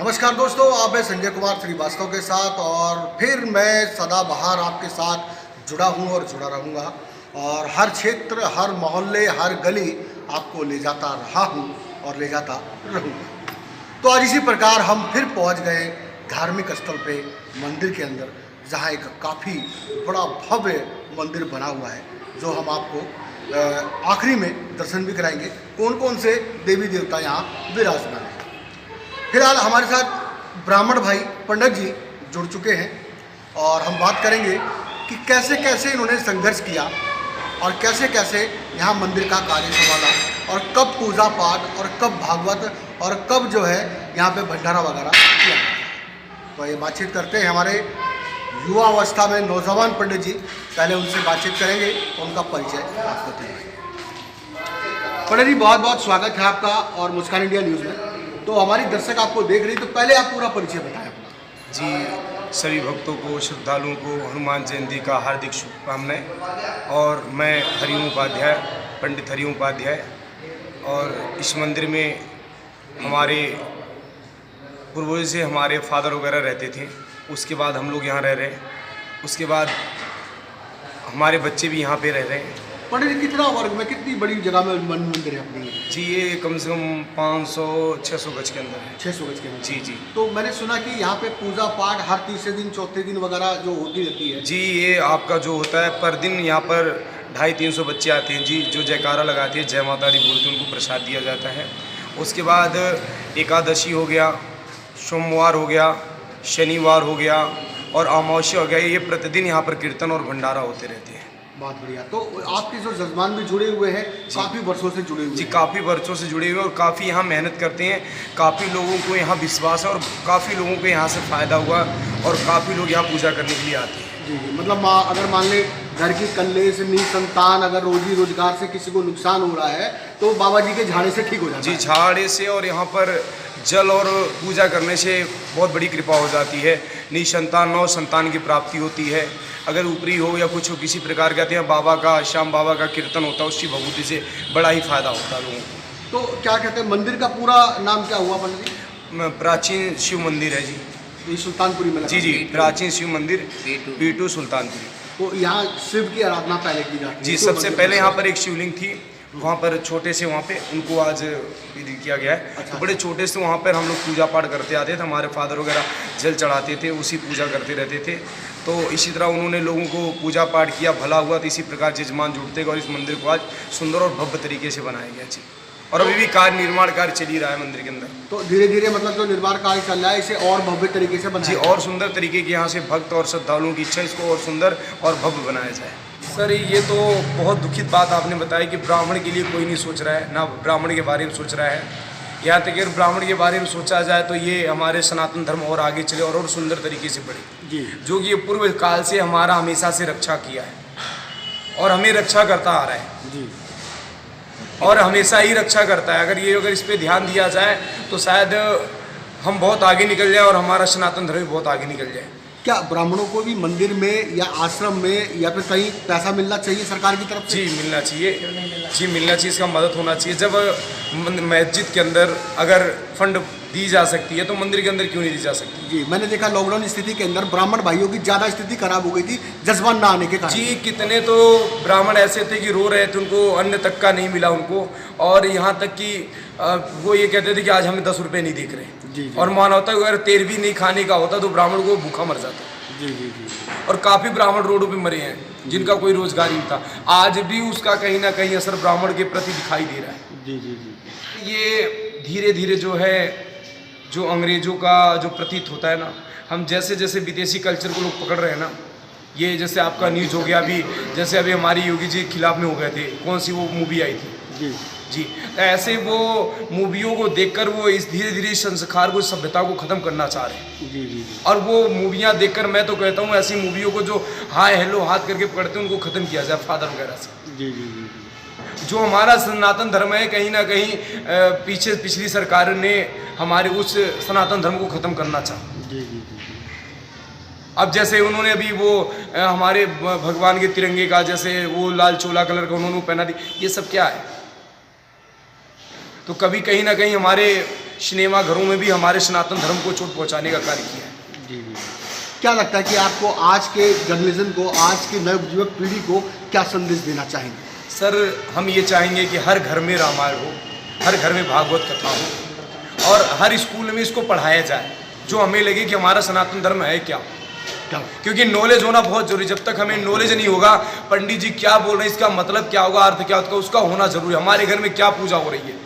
नमस्कार दोस्तों, आप हैं संजय कुमार श्रीवास्तव के साथ और फिर मैं सदाबहार आपके साथ जुड़ा हूँ और जुड़ा रहूँगा और हर क्षेत्र, हर मोहल्ले, हर गली आपको ले जाता रहा हूँ और ले जाता रहूँगा। तो आज इसी प्रकार हम फिर पहुँच गए धार्मिक स्थल पे, मंदिर के अंदर, जहाँ एक काफ़ी बड़ा भव्य मंदिर बना हुआ है, जो हम आपको आखिरी में दर्शन भी कराएंगे। कौन कौन से देवी देवता यहाँ विराजमान हैं। फिलहाल हमारे साथ ब्राह्मण भाई पंडित जी जुड़ चुके हैं और हम बात करेंगे कि कैसे कैसे इन्होंने संघर्ष किया और कैसे कैसे यहाँ मंदिर का कार्य संभाला और कब पूजा पाठ और कब भागवत और कब जो है यहाँ पे भंडारा वगैरह किया। तो ये बातचीत करते हैं हमारे युवा अवस्था में नौजवान पंडित जी। पहले उनसे बातचीत करेंगे, उनका परिचय आपको देंगे। पंडित जी, बहुत बहुत स्वागत है आपका और मुस्कान इंडिया न्यूज़ में। तो हमारी दर्शक आपको देख रही, तो पहले आप पूरा परिचय बताएं अपना। जी, सभी भक्तों को, श्रद्धालुओं को हनुमान जयंती का हार्दिक शुभकामनाएं। और मैं हरिओम उपाध्याय, पंडित हरिओम उपाध्याय, और इस मंदिर में हमारे पूर्वज से हमारे फादर वगैरह रहते थे। उसके बाद हम लोग यहाँ रह रहे हैं, उसके बाद हमारे बच्चे भी यहाँ पे रह रहे हैं। पंडित जी, कितना वर्ग में, कितनी बड़ी जगह में मंदिर है अपनी? जी, ये कम से कम 500-600 गज के अंदर है। 600 गज के अंदर? जी जी। तो मैंने सुना कि यहाँ पे पूजा पाठ हर तीसरे दिन, चौथे दिन वगैरह जो होती रहती है। जी, ये आपका जो होता है पर दिन यहाँ पर 250-300 बच्चे आते हैं जी, जो जयकारा लगाते हैं, जय माता दी बोलते हैं, उनको प्रसाद दिया जाता है। उसके बाद एकादशी हो गया, सोमवार हो गया, शनिवार हो गया और अमावस्या हो गया। ये प्रतिदिन यहाँ पर कीर्तन और भंडारा होते रहते हैं। बहुत बढ़िया। तो आपके जो जजमान भी जुड़े हुए हैं, काफ़ी वर्षों से जुड़े हुए जी, हैं। काफ़ी वर्षों से जुड़े हुए और काफ़ी यहाँ मेहनत करते हैं। काफ़ी लोगों को यहाँ विश्वास है और काफ़ी लोगों को यहाँ से फ़ायदा हुआ और काफ़ी लोग यहाँ पूजा करने के लिए आते हैं। जी जी। मतलब अगर मान ले घर की कलेश, निसंतान, अगर रोजी रोजगार से किसी को नुकसान हो रहा है तो बाबा जी के झाड़े से ठीक हो जाता है। जी, झाड़े से और यहाँ पर जल और पूजा करने से बहुत बड़ी कृपा हो जाती है। निसंतान नौ संतान की प्राप्ति होती है। अगर ऊपरी हो या कुछ हो, किसी प्रकार के आते हैं, बाबा का, श्याम बाबा का कीर्तन होता है, उसकी भभूति से बड़ा ही फायदा होता है लोगों को। तो क्या कहते हैं, मंदिर का पूरा नाम क्या हुआ पंडित जी? प्राचीन शिव मंदिर है जी। ये सुल्तानपुरी में? जी जी, प्राचीन शिव मंदिर पीटू सुल्तानपुरी। तो यहाँ शिव की आराधना पहले की जाती है? जी, सबसे पहले यहाँ पर एक शिवलिंग थी, वहाँ पर छोटे से, वहाँ पे उनको आज विधि किया गया है। अच्छा। तो बड़े छोटे से वहाँ पर हम लोग पूजा पाठ करते आते थे। हमारे फादर वगैरह जल चढ़ाते थे, उसी पूजा करते रहते थे। तो इसी तरह उन्होंने लोगों को पूजा पाठ किया, भला हुआ, तो इसी प्रकार जजमान जुड़ते गए और इस मंदिर को आज सुंदर और भव्य तरीके से बनाया गया जी। और अभी भी निर्माण कार्य चल ही रहा है मंदिर के अंदर। तो धीरे धीरे मतलब जो निर्माण कार्य चल रहा है, इसे और भव्य तरीके से बनाया जी, और सुंदर तरीके की यहाँ से भक्त और श्रद्धालुओं की इच्छा, इसको और सुंदर और भव्य बनाया जाए। सर, ये तो बहुत दुखित बात आपने बताई कि ब्राह्मण के लिए कोई नहीं सोच रहा है, ना ब्राह्मण के बारे में सोच रहा है। यहाँ तक अगर ब्राह्मण के बारे में सोचा जाए तो ये हमारे सनातन धर्म और आगे चले और सुंदर तरीके से बढ़े जी, जो कि ये पूर्व काल से हमारा हमेशा से रक्षा किया है और हमें रक्षा करता आ रहा है जी, और हमेशा ही रक्षा करता है। अगर इस पर ध्यान दिया जाए तो शायद हम बहुत आगे निकल जाए और हमारा सनातन धर्म भी बहुत आगे निकल जाए। क्या ब्राह्मणों को भी मंदिर में या आश्रम में या फिर कहीं पैसा मिलना चाहिए सरकार की तरफ से? जी, मिलना चाहिए जी, मिलना चाहिए, इसका मदद होना चाहिए। जब मस्जिद के अंदर अगर फंड दी जा सकती है तो मंदिर के अंदर क्यों नहीं दी जा सकती? जी, मैंने देखा लॉकडाउन स्थिति के अंदर ब्राह्मण भाइयों की ज़्यादा स्थिति खराब हो गई थी जजमान ना आने के कारण। जी, कितने तो ब्राह्मण ऐसे थे कि रो रहे थे, उनको अन्न तक का नहीं मिला उनको, और यहाँ तक कि वो ये कहते थे कि आज हमें 10 रुपये नहीं दिख रहे जी, जी। और मानवता अगर तेल भी नहीं खाने का होता तो ब्राह्मण को भूखा मर जाता जी जी जी। और काफ़ी ब्राह्मण रोडों पे मरे हैं जिनका कोई रोजगार नहीं था। आज भी उसका कहीं ना कहीं असर ब्राह्मण के प्रति दिखाई दे रहा है जी जी जी। ये धीरे धीरे जो है, जो अंग्रेजों का जो प्रतीत होता है ना, हम जैसे जैसे विदेशी कल्चर को लोग पकड़ रहे हैं ना, ये जैसे आपका न्यूज़ हो गया अभी, जैसे अभी हमारी योगी जी के खिलाफ में हो गए थे, कौन सी वो मूवी आई थी जी जी, ऐसे वो मूवियों को देखकर वो इस धीरे धीरे संस्कार को, सभ्यता को ख़त्म करना चाह रहे हैं जी जी। और वो मूवियाँ देखकर मैं तो कहता हूँ ऐसी मूवियों को जो हाय हेलो हाथ करके पकड़ते हैं उनको ख़त्म किया जाए, फादर वगैरह से जी जी जी। जो हमारा सनातन धर्म है, कहीं ना कहीं पिछली सरकार ने हमारे उस सनातन धर्म को ख़त्म करना चाहा जी जी जी। अब जैसे उन्होंने अभी वो हमारे भगवान के तिरंगे का, जैसे वो लाल चोला कलर का उन्होंने पहना दी, ये सब क्या है? तो कभी कहीं ना कहीं हमारे सिनेमा घरों में भी हमारे सनातन धर्म को चोट पहुंचाने का कार्य किया है। जी जी। क्या लगता है कि आपको आज के जर्नलिज्म को, आज की नवयुवक पीढ़ी को क्या संदेश देना चाहेंगे? सर हम ये चाहेंगे कि हर घर में रामायण हो, हर घर में भागवत कथा हो और हर स्कूल में इसको पढ़ाया जाए, जो हमें लगे कि हमारा सनातन धर्म है क्या। क्योंकि नॉलेज होना बहुत जरूरी। जब तक हमें नॉलेज नहीं होगा, पंडित जी क्या बोल रहे हैं, इसका मतलब क्या होगा, अर्थ क्या होगा, उसका होना जरूरी। हमारे घर में क्या पूजा हो रही है,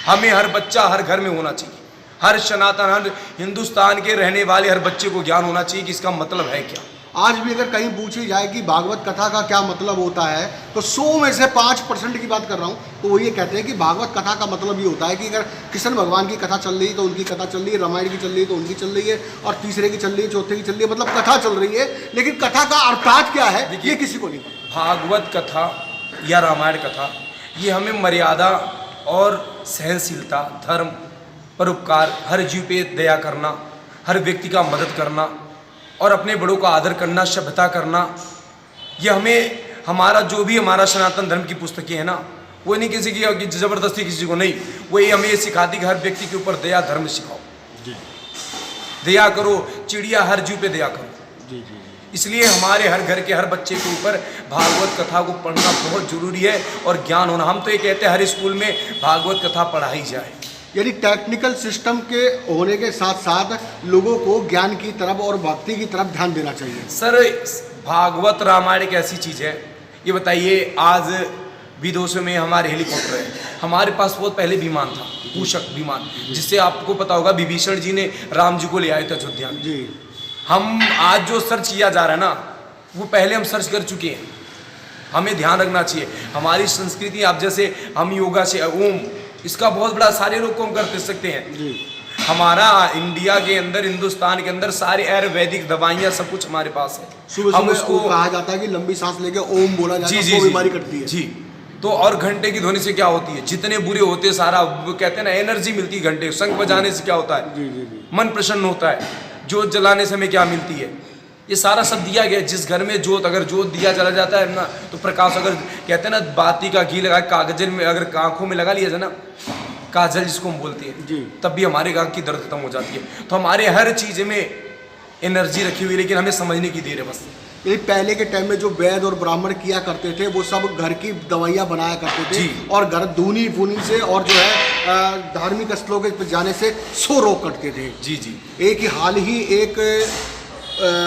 हमें हर बच्चा हर घर में होना चाहिए। हर सनातन, हर हिंदुस्तान के रहने वाले हर बच्चे को ज्ञान होना चाहिए कि इसका मतलब है क्या। आज भी अगर कहीं पूछी जाए कि भागवत कथा का क्या मतलब होता है, तो 100 में से 5% की बात कर रहा हूँ, तो वो ये कहते हैं कि भागवत कथा का मतलब ये होता है कि अगर कृष्ण भगवान की कथा चल रही है तो उनकी कथा चल रही है, रामायण की चल रही है तो उनकी चल रही है, और तीसरे की चल रही है, चौथे की चल रही है, मतलब कथा चल रही है। लेकिन कथा का अर्थात क्या है ये किसी को नहीं पता। भागवत कथा या रामायण कथा ये हमें मर्यादा और सहनशीलता, धर्म, परोपकार, हर जीव पे दया करना, हर व्यक्ति का मदद करना और अपने बड़ों का आदर करना, सभ्यता करना, ये हमें हमारा जो भी हमारा सनातन धर्म की पुस्तकें हैं ना, वो नहीं किसी की जबरदस्ती किसी को नहीं, वो ये हमें ये सिखाती कि हर व्यक्ति के ऊपर दया धर्म सिखाओ जी। दया करो, चिड़िया हर जीव पे दया करो जी जी। इसलिए हमारे हर घर के हर बच्चे के ऊपर भागवत कथा को पढ़ना बहुत जरूरी है और ज्ञान होना। हम तो ये कहते हैं हर स्कूल में भागवत कथा पढ़ाई जाए। यानी टेक्निकल सिस्टम के होने के साथ साथ लोगों को ज्ञान की तरफ और भक्ति की तरफ ध्यान देना चाहिए। सर भागवत रामायण एक ऐसी चीज़ है, ये बताइए आज विदेशों में हमारे हेलीकॉप्टर है, हमारे पास बहुत पहले विमान था, मूषक विमान, जिससे आपको पता होगा विभीषण जी ने राम जी को ले आए थे अयोध्या में जी। हम आज जो सर्च किया जा रहा है ना, वो पहले हम सर्च कर चुके हैं। हमें ध्यान रखना चाहिए हमारी संस्कृति। आप जैसे हम योगा से ओम, इसका बहुत बड़ा सारे लोग को हम कर सकते हैं जी। हमारा इंडिया के अंदर, हिंदुस्तान के अंदर सारे आयुर्वेदिक दवाइयाँ सब कुछ हमारे पास है। हम उसको कहा जाता है कि लंबी सांस लेके ओम बोला जाता है, वो बीमारी कटती है जी। तो और घंटे की ध्वनि से क्या होती है, जितने बुरे होते हैं सारा कहते हैं ना एनर्जी मिलती है घंटे। शंख बजाने से क्या होता है जी जी जी। मन प्रसन्न होता है। जोत जलाने से हमें क्या मिलती है, ये सारा सब दिया गया। जिस घर में जोत, अगर जोत दिया चला जाता है ना, तो प्रकाश, अगर कहते हैं ना बाती का घी लगा कागज में अगर आंखों में लगा लिया जाए ना, काजल जिसको हम बोलते हैं जी, तब भी हमारे आँख की दर्द खत्म हो जाती है। तो हमारे हर चीज़ में एनर्जी रखी हुई, लेकिन हमें समझने की देर है बस। ये पहले के टाइम में जो वैद और ब्राह्मण किया करते थे, वो सब घर की दवाइयाँ बनाया करते थे और घर दूनी फूनी से और जो है धार्मिक स्थलों के जाने से 100 रोग कटते थे जी जी। एक ही हाल ही एक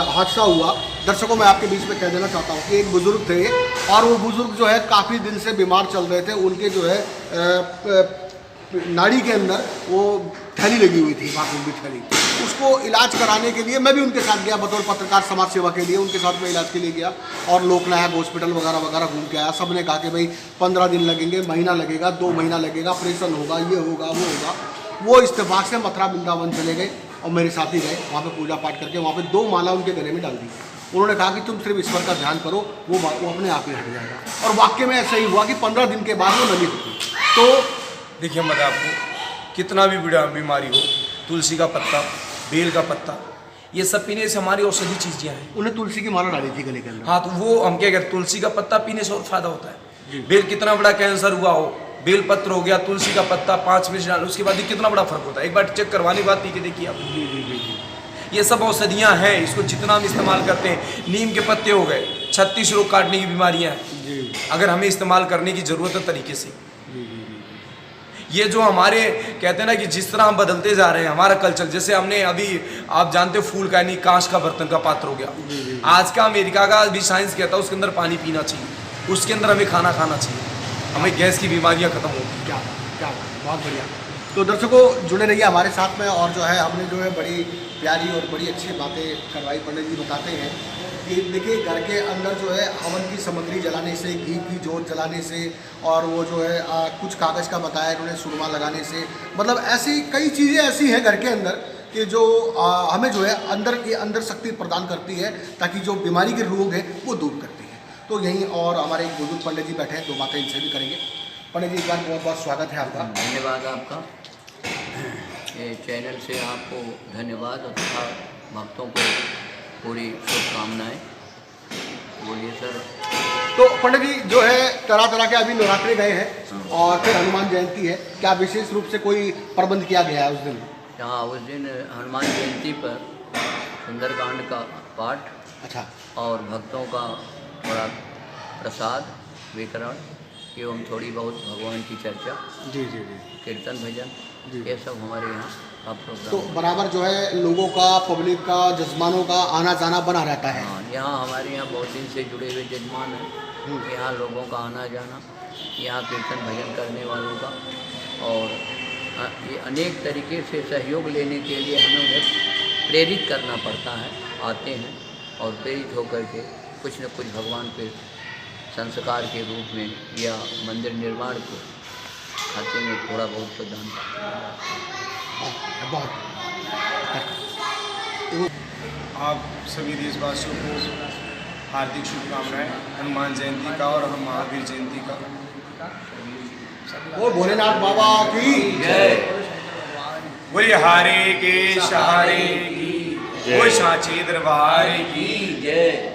हादसा हुआ, दर्शकों मैं आपके बीच में कह देना चाहता हूँ कि एक बुजुर्ग थे और वो बुजुर्ग जो है काफ़ी दिन से बीमार चल रहे थे। उनके जो है नाड़ी के अंदर वो थैली लगी हुई थी, बाथरूम की थैली। उसको इलाज कराने के लिए मैं भी उनके साथ गया बतौर पत्रकार समाज सेवा के लिए, उनके साथ में इलाज के लिए गया और लोकनायक हॉस्पिटल वगैरह वगैरह घूम के आया। सब ने कहा कि भाई 15 दिन लगेंगे, महीना लगेगा, 2 महीना लगेगा, ऑपरेशन होगा, ये होगा, वो होगा। वो इत्तेफाक से मथुरा वृंदावन चले गए और मेरे साथ ही गए। वहाँ पे पूजा पाठ करके वहाँ पे 2 माला उनके गले में डाल दी। उन्होंने कहा कि तुम सिर्फ ईश्वर का ध्यान करो, वो अपने आप ही हट जाएगा। और वाकई में ऐसा ही हुआ कि 15 दिन के बाद वो नली हुई। तो देखिए मैं आपको कितना भी बीमारी हो, तुलसी का पत्ता, बेल का पत्ता, ये सब पीने से हमारी औषधि चीज़ें हैं। उन्हें तुलसी की माला डाली थी गले के अंदर। हाँ, तो वो हम क्या कहते, तुलसी का पत्ता पीने से और फायदा होता है। बेल, कितना बड़ा कैंसर हुआ हो, बेल पत्र हो गया, तुलसी का पत्ता 5 मिनट डालो, उसके बाद कितना बड़ा फर्क होता है। एक बार चेक करवाने की बात पी के देखिए आप। जी जी जी जी। ये सब औषधियाँ हैं, इसको जितना हम इस्तेमाल करते हैं। नीम के पत्ते हो गए, 36 रोग काटने की बीमारियाँ हैं, अगर हमें इस्तेमाल करने की ज़रूरत है तरीके से। ये जो हमारे कहते हैं ना कि जिस तरह हम बदलते जा रहे हैं हमारा कल्चर, जैसे हमने अभी आप जानते हो फूल का नहीं, कांच का बर्तन का पात्र हो गया। आज का अमेरिका का भी साइंस कहता है उसके अंदर पानी पीना चाहिए, उसके अंदर हमें खाना खाना चाहिए, हमें गैस की बीमारियां खत्म होगी। क्या बहुत बढ़िया। तो दर्शकों जुड़े रहिए हमारे साथ में। और जो है हमने जो है बड़ी प्यारी और बड़ी अच्छी बातें करवाई। पंडित जी बताते हैं कि देखिए घर के अंदर जो है हवन की सामग्री जलाने से, घी की जोत जलाने से, और वो जो है कुछ कागज़ का बताया इन्होंने, सुरमा लगाने से, मतलब ऐसी कई चीज़ें ऐसी हैं घर के अंदर कि जो हमें जो है अंदर शक्ति प्रदान करती है, ताकि जो बीमारी के रोग है वो दूर करती है। तो यहीं और हमारे एक बुजुर्ग पंडित जी बैठे हैं, 2 बातें इनसे भी करेंगे। पंडित जी एक बार बहुत बहुत स्वागत है आपका। धन्यवाद आपका, ये चैनल से आपको धन्यवाद तथा भक्तों को पूरी शुभकामनाएं। बोलिए सर। तो पंडित जी जो है तरह तरह के अभी नवरात्रे गए हैं और फिर हनुमान जयंती है, क्या विशेष रूप से कोई प्रबंध किया गया है उस दिन? हाँ, उस दिन हनुमान जयंती पर सुंदरकांड का पाठ अच्छा। और भक्तों का थोड़ा प्रसाद वितरण एवं थोड़ी बहुत भगवान की चर्चा, जी जी जी। कीर्तन भजन, जी। ये सब हमारे यहाँ का तो प्रोग्राम। बराबर जो है लोगों का, पब्लिक का, जजमानों का आना जाना बना रहता है। हाँ, यहाँ हमारे यहाँ बहुत दिन से जुड़े हुए जजमान हैं, यहाँ लोगों का आना जाना, यहाँ कीर्तन भजन करने वालों का, और ये अनेक तरीके से सहयोग लेने के लिए हमें उन्हें प्रेरित करना पड़ता है। आते हैं और प्रेरित होकर के कुछ न कुछ भगवान के संस्कार के रूप में या मंदिर निर्माण को खाते में थोड़ा बहुत तो दान बहुत। आप सभी देशवासियों को हार्दिक शुभकामनाएं हनुमान जयंती का और महावीर जयंती का। वो भोलेनाथ बाबा की जय। बोलिए हारे के सहारे की, वो सांचे दरबार की जय।